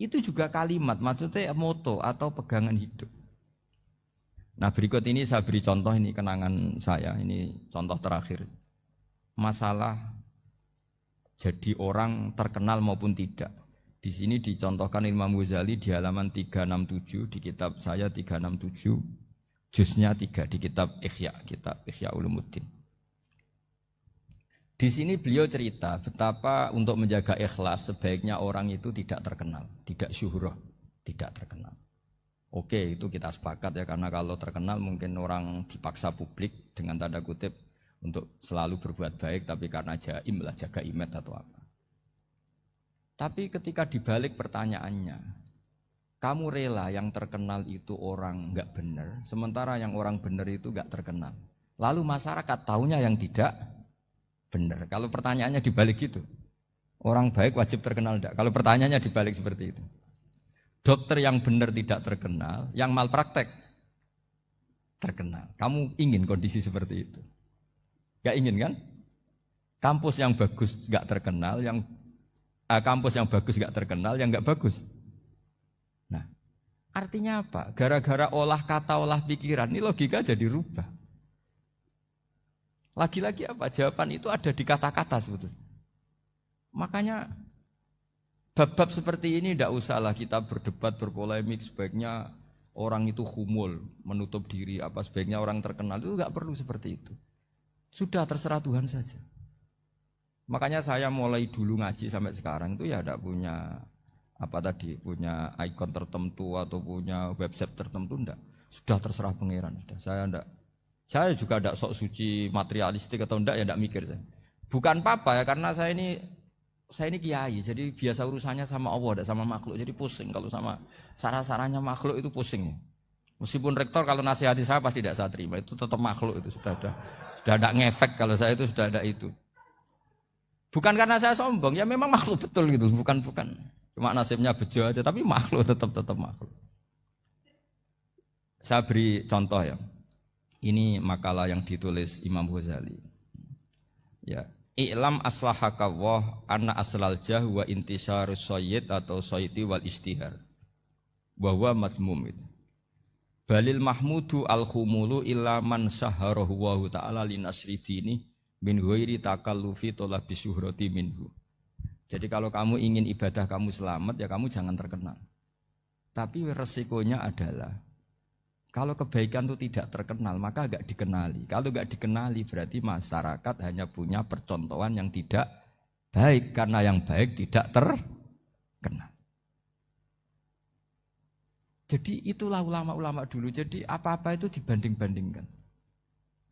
Itu juga kalimat, maksudnya moto atau pegangan hidup. Nah berikut ini saya beri contoh, ini kenangan saya, ini contoh terakhir. Masalah jadi orang terkenal maupun tidak. Di sini dicontohkan Imam Ghazali di halaman 367 di kitab saya 367, juznya 3 di kitab Ihya Ulumuddin. Di sini beliau cerita betapa untuk menjaga ikhlas sebaiknya orang itu tidak terkenal, tidak syuhrah, tidak terkenal. Oke, itu kita sepakat ya, karena kalau terkenal mungkin orang dipaksa publik dengan tanda kutip untuk selalu berbuat baik, tapi karena jaim lah, jaga image atau apa. Tapi ketika dibalik pertanyaannya, kamu rela yang terkenal itu orang enggak benar, sementara yang orang benar itu enggak terkenal. Lalu masyarakat taunya yang tidak benar. Kalau pertanyaannya dibalik gitu, orang baik wajib terkenal enggak? Kalau pertanyaannya dibalik seperti itu. Dokter yang benar tidak terkenal, yang malpraktek terkenal. Kamu ingin kondisi seperti itu? Enggak ingin kan? Kampus yang bagus enggak terkenal, kampus yang bagus enggak terkenal, yang enggak bagus. Nah, artinya apa? Gara-gara olah kata, olah pikiran, ini logika jadi rubah. Lagi-lagi apa? Jawaban itu ada di kata-kata sebetulnya. Makanya bab-bab seperti ini tidak usahlah kita berdebat, berpolemik. Sebaiknya orang itu humul, menutup diri. Apa sebaiknya orang terkenal, itu nggak perlu seperti itu. Sudah terserah Tuhan saja. Makanya saya mulai dulu ngaji sampai sekarang itu ya tidak punya punya ikon tertentu atau punya website tertentu, enggak. Sudah terserah pangeran. Saya juga tidak sok suci materialistik atau enggak, ya tidak mikir saya. Bukan apa-apa ya, karena saya ini kiai, jadi biasa urusannya sama Allah, tidak sama makhluk. Jadi pusing kalau sama sarah-sarahnya makhluk itu pusing. Meskipun rektor kalau nasihati saya pasti tidak saya terima, itu tetap makhluk, itu sudah ada ngefek kalau saya itu sudah ada itu. Bukan karena saya sombong, ya memang makhluk betul gitu, bukan. Cuma nasibnya bejo aja, tapi makhluk tetap makhluk. Saya beri contoh ya. Ini makalah yang ditulis Imam Ghazali. Ya, i'lam aslahaka Allah anna aslal jah wa intisarus sayyid atau sayyidi wal istihar. Wa huwa mazmum itu. Balil mahmudu al-khumulu illa man saharahu wa ta'ala linasri dini min ghairi takallufi talabi syuhrati minhu. Jadi kalau kamu ingin ibadah kamu selamat, ya kamu jangan terkenal. Tapi resikonya adalah kalau kebaikan itu tidak terkenal, maka enggak dikenali. Kalau enggak dikenali berarti masyarakat hanya punya percontohan yang tidak baik, karena yang baik tidak terkenal. Jadi itulah ulama-ulama dulu. Jadi apa-apa itu dibanding-bandingkan.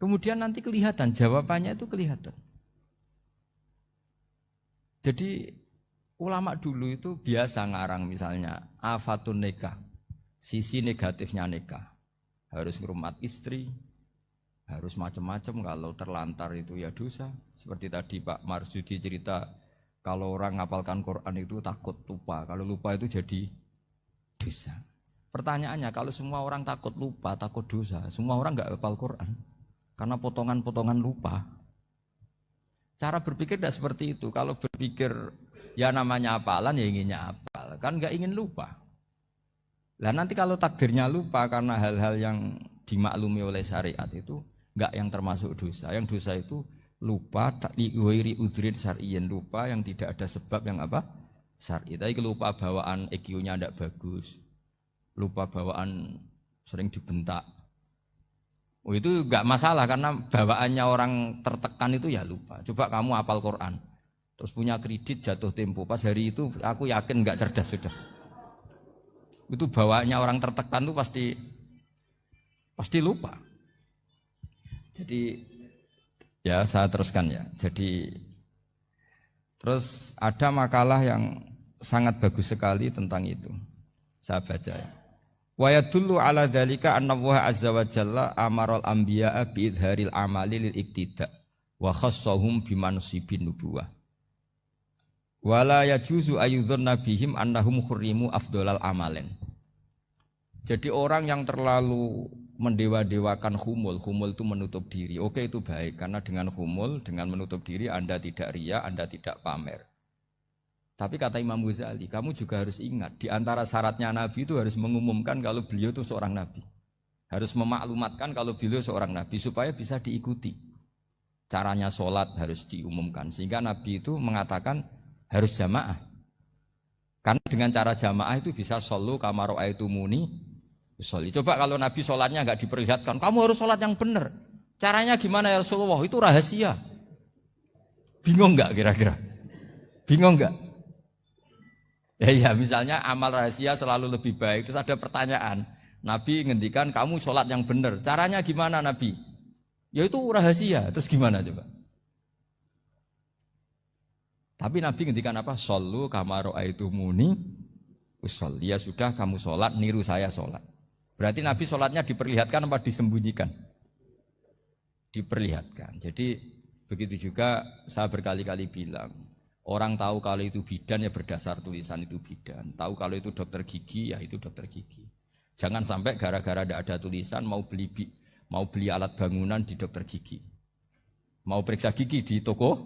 Kemudian nanti kelihatan, jawabannya itu kelihatan. Jadi ulama dulu itu biasa ngarang misalnya afatun nikah, sisi negatifnya nikah. Harus ngurmat istri, harus macam-macam, kalau terlantar itu ya dosa. Seperti tadi Pak Marsudi cerita, kalau orang ngapalkan Quran itu takut lupa, kalau lupa itu jadi dosa. Pertanyaannya, kalau semua orang takut lupa, takut dosa, semua orang enggak hafal Quran karena potongan-potongan lupa. Cara berpikir tidak seperti itu. Kalau berpikir ya namanya hafalan, ya inginnya hafal, kan enggak ingin lupa. Lah nanti kalau takdirnya lupa karena hal-hal yang dimaklumi oleh syariat itu enggak yang termasuk dosa. Yang dosa itu lupa liwiri udhrin syar'iyyin, lupa yang tidak ada sebab yang apa? Syar'i. Tapi lupa bawaan EQ-nya enggak bagus. Lupa bawaan sering dibentak. Oh itu enggak masalah karena bawaannya orang tertekan itu ya lupa. Coba kamu hafal Quran. Terus punya kredit jatuh tempo. Pas hari itu aku yakin enggak cerdas sudah. Itu bawaannya orang tertekan itu pasti lupa. Jadi ya saya teruskan ya. Jadi terus ada makalah yang sangat bagus sekali tentang itu. Saya baca ya. Wa yadullu ala dzalika anna Allah azza wa jalla amaral anbiya'a bi idharil amali lil iktida wa khassahum bi mansibin nubuwah. Wala yajuzu ayyudhanna bihim annahum khurrimu afdhalal amalen. Jadi orang yang terlalu mendewa-dewakan khumul itu menutup diri. Oke itu baik, karena dengan khumul, dengan menutup diri Anda tidak riya, Anda tidak pamer. Tapi kata Imam Ghazali, kamu juga harus ingat di antara syaratnya Nabi itu harus mengumumkan kalau beliau itu seorang Nabi. Harus memaklumatkan kalau beliau seorang Nabi supaya bisa diikuti. Caranya sholat harus diumumkan sehingga Nabi itu mengatakan harus jamaah. Karena dengan cara jamaah itu bisa shollu kama ra'aitumuni usolli. Coba kalau Nabi sholatnya enggak diperlihatkan, kamu harus sholat yang benar. Caranya gimana ya Rasulullah? Itu rahasia. Bingung enggak kira-kira? Bingung enggak? Ya misalnya amal rahasia selalu lebih baik. Terus ada pertanyaan, Nabi ngendikan kamu sholat yang benar. Caranya gimana Nabi? Ya itu rahasia. Terus gimana coba? Tapi Nabi ngendikan apa? Shollu kama ra'aitumuni usolli. Ya sudah kamu sholat, niru saya sholat. Berarti Nabi sholatnya diperlihatkan apa disembunyikan? Diperlihatkan. Jadi begitu juga saya berkali-kali bilang, orang tahu kalau itu bidan ya berdasar tulisan itu bidan. Tahu kalau itu dokter gigi ya itu dokter gigi. Jangan sampai gara-gara tidak ada tulisan mau beli alat bangunan di dokter gigi. Mau periksa gigi di toko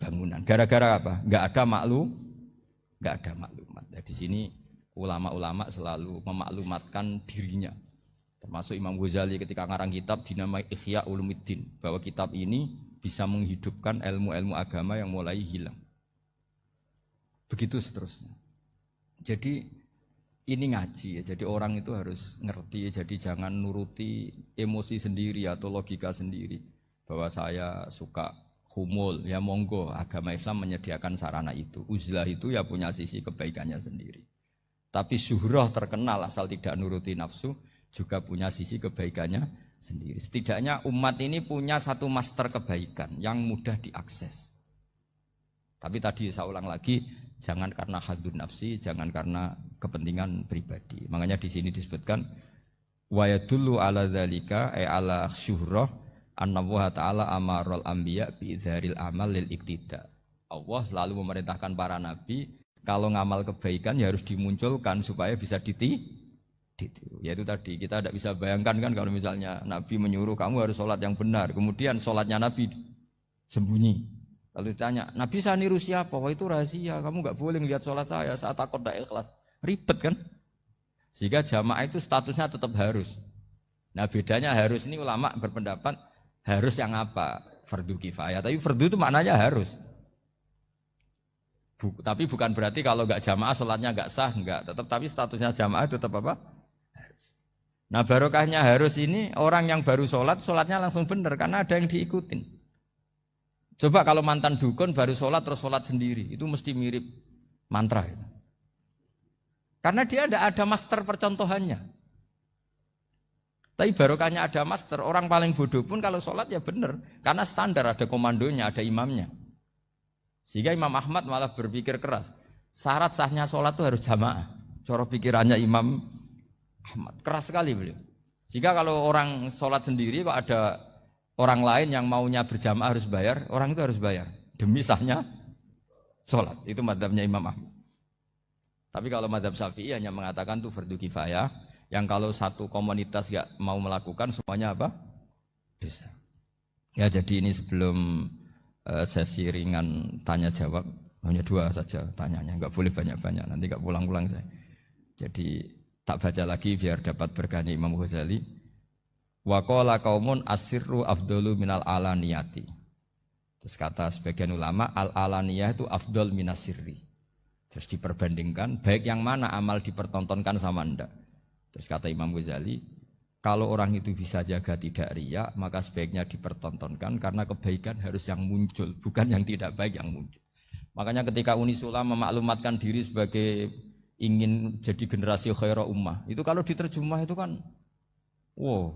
bangunan. Gara-gara apa? Enggak ada maklumat. Nah, di sini ulama-ulama selalu memaklumatkan dirinya. Termasuk Imam Ghazali ketika ngarang kitab dinamai Ihya Ulumuddin, bahwa kitab ini bisa menghidupkan ilmu-ilmu agama yang mulai hilang. Begitu seterusnya. Jadi ini ngaji ya. Jadi orang itu harus ngerti. Jadi jangan nuruti emosi sendiri atau logika sendiri. Bahwa saya suka humul, ya monggo. Agama Islam menyediakan sarana itu. Uzlah itu ya punya sisi kebaikannya sendiri. Tapi syuhrah terkenal asal tidak nuruti nafsu juga punya sisi kebaikannya sendiri. Setidaknya umat ini punya satu master kebaikan yang mudah diakses. Tapi tadi saya ulang lagi, jangan karena hadun nafsi, jangan karena kepentingan pribadi. Makanya di sini disebutkan wa yadullu ala dzalika ay ala syuhrah anna wa ta'ala amarul anbiya bi dzaril amal lil iktida. Allah selalu memerintahkan para nabi kalau ngamal kebaikan ya harus dimunculkan supaya bisa ditiru. Yaitu tadi kita tidak bisa bayangkan kan kalau misalnya Nabi menyuruh kamu harus sholat yang benar, kemudian sholatnya Nabi sembunyi. Lalu ditanya, Nabi saya niru siapa? Wah itu rahasia, kamu nggak boleh lihat sholat saya, saat takut tidak ikhlas. Ribet kan? Sehingga jamaah itu statusnya tetap harus. Nah bedanya harus ini ulama berpendapat harus yang apa? Fardu kifayah, tapi fardu itu maknanya harus. Tapi bukan berarti kalau nggak jamaah sholatnya nggak sah, nggak. Tapi statusnya jamaah tetap apa? Harus. Nah barokahnya harus ini orang yang baru sholat, sholatnya langsung benar karena ada yang diikutin. Coba kalau mantan dukun baru sholat terus sholat sendiri, itu mesti mirip mantra. Itu. Karena dia tidak ada master percontohannya. Tapi barokahnya ada master, orang paling bodoh pun kalau sholat ya benar. Karena standar ada komandonya, ada imamnya. Sehingga Imam Ahmad malah berpikir keras. Syarat sahnya sholat itu harus jamaah. Cara pikirannya Imam Ahmad. Keras sekali beliau. Sehingga kalau orang sholat sendiri kok ada orang lain yang maunya berjamaah harus bayar, orang itu harus bayar. Demi sahnya sholat. Itu madzhabnya Imam Ahmad. Tapi kalau madzhab Syafi'i hanya mengatakan itu fardu kifayah. Yang kalau satu komunitas gak mau melakukan semuanya apa? Dosa. Ya jadi ini sebelum sesi ringan tanya jawab hanya 2 saja tanyanya, nggak boleh banyak-banyak nanti nggak pulang-pulang saya. Jadi tak baca lagi biar dapat berkahnya Imam Ghazali. Wa qala qaumun asirru afdalu minal alaniyati. Terus kata sebagian ulama al alaniyah itu afdal minas sirri. Terus diperbandingkan baik yang mana amal dipertontonkan sama ndak. Terus kata Imam Ghazali, kalau orang itu bisa jaga tidak riya, maka sebaiknya dipertontonkan karena kebaikan harus yang muncul, bukan yang tidak baik yang muncul. Makanya ketika Unisula memaklumatkan diri sebagai ingin jadi generasi khairah ummah, itu kalau diterjemah itu kan, wow,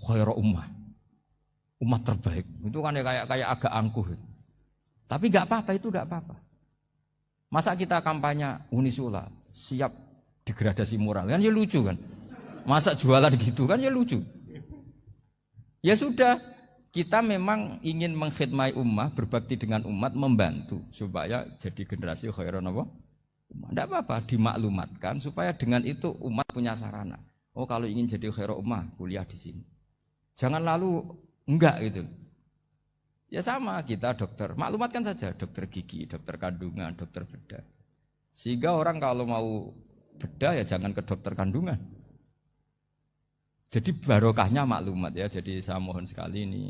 khairah ummah, umat terbaik. Itu kan ya kayak agak angkuh. Tapi nggak apa-apa, itu nggak apa-apa. Masa kita kampanye Unisula siap degradasi moral, kan ya lucu kan? Masa jualan gitu kan ya lucu. Ya sudah, kita memang ingin mengkhidmati ummah, berbakti dengan umat, membantu supaya jadi generasi khairan apa? Ummah. Tidak apa-apa, dimaklumatkan supaya dengan itu umat punya sarana. Oh kalau ingin jadi khairan ummah, kuliah di sini. Jangan lalu enggak gitu. Ya sama kita dokter, maklumatkan saja dokter gigi, dokter kandungan, dokter bedah. Sehingga orang kalau mau bedah ya jangan ke dokter kandungan. Jadi barokahnya maklumat ya. Jadi saya mohon sekali ini,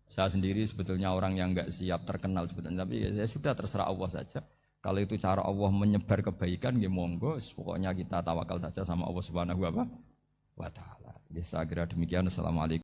saya sendiri sebetulnya orang yang enggak siap terkenal sebetulnya, tapi ya sudah terserah Allah saja. Kalau itu cara Allah menyebar kebaikan, ya monggo. Pokoknya kita tawakal saja sama Allah Subhanahu wa Ta'ala. Ya saya kira demikian. Assalamualaikum.